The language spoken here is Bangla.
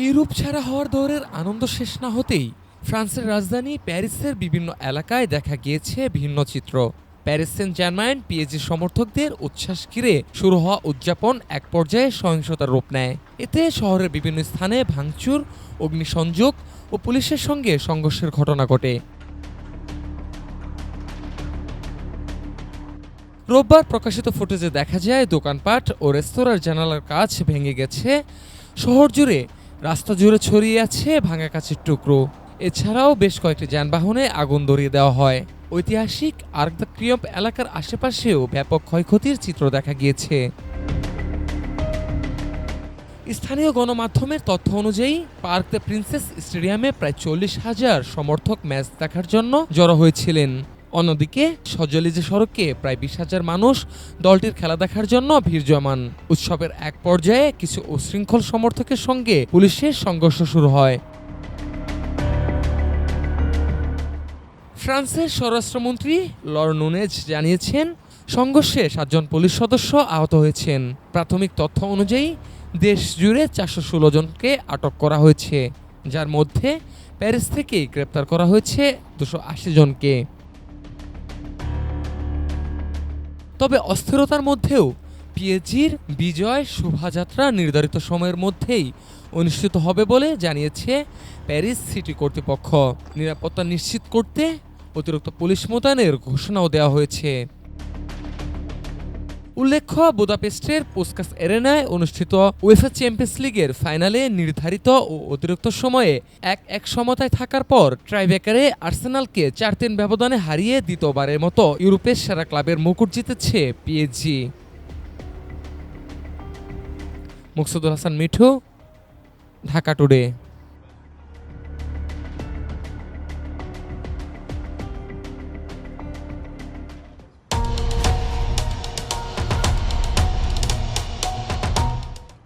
ইউরোপ ছাড়া হওয়ার দৌড়ের আনন্দ শেষ না হতেই ফ্রান্সের রাজধানী প্যারিসের বিভিন্ন এলাকায় দেখা গিয়েছে ভিন্ন চিত্র। প্যারিস সেন্ট জার্মাইন পিএসজি সমর্থকদের উচ্ছ্বাস ঘিরে শুরু হওয়া উদযাপন এক পর্যায়ে সহিংসতার রূপ নেয়। এতে শহরের বিভিন্ন স্থানে ভাঙচুর, অগ্নিসংযোগ ও পুলিশের সঙ্গে সংঘর্ষের ঘটনা ঘটে। রোববার প্রকাশিত ফুটেজে দেখা যায় দোকানপাট ও রেস্তোরাঁর জানালার কাঁচ ভেঙে গেছে। শহর জুড়ে রাস্তা জুড়ে ছড়িয়ে আছে ভাঙা কাঁচের টুকরো। এছাড়াও বেশ কয়েকটি যানবাহনে আগুন ধরিয়ে দেওয়া হয়। ঐতিহাসিক আর্ক দ্য ট্রিয়ম্ফ এলাকার আশেপাশেও ব্যাপক ক্ষয়ক্ষতির চিত্র দেখা গিয়েছে। স্থানীয় গণমাধ্যমের তথ্য অনুযায়ী পার্ক দ্য প্রিন্সেস স্টেডিয়ামে প্রায় 40,000 সমর্থক ম্যাচ দেখার জন্য জড়ো হয়েছিলেন। অন্যদিকে সজলিজে সড়কে প্রায় 20,000 মানুষ দলটির খেলা দেখার জন্য ভিড় জমান। উৎসবের এক পর্যায়ে কিছু উচ্ছৃঙ্খল সমর্থকের সঙ্গে পুলিশের সংঘর্ষ শুরু হয়। ফ্রান্সের স্বরাষ্ট্রমন্ত্রী লর নুনেজ জানিয়েছেন, সংঘর্ষে 7 জন পুলিশ সদস্য আহত হয়েছেন। প্রাথমিক তথ্য অনুযায়ী দেশ জুড়ে 416 জনকে আটক করা হয়েছে, যার মধ্যে প্যারিস থেকেই গ্রেপ্তার করা হয়েছে 280 জনকে। তবে অস্থিরতার মধ্যেও পিএসজির বিজয় শোভাযাত্রা নির্ধারিত সময়ের মধ্যেই অনুষ্ঠিত হবে বলে জানিয়েছে প্যারিস সিটি কর্তৃপক্ষ। নিরাপত্তা নিশ্চিত করতে অতিরিক্ত পুলিশ মোতায়েনের ঘোষণাও দেওয়া হয়েছে। উল্লেখ্য, বুদাপেস্টের পুস্কাস এরেনায় অনুষ্ঠিত উয়েফা চ্যাম্পিয়ন্স লিগের ফাইনালে নির্ধারিত ও অতিরিক্ত সময়ে 1-1 সমতায় থাকার পর ট্রাইব্রেকারে আর্সেনালকে 4-3 ব্যবধানে হারিয়ে দ্বিতীয়বারের মতো ইউরোপের সেরা ক্লাবের মুকুট জিতেছে পিএসজি। মুকসুদুল হাসান মিঠু, ঢাকা টুডে।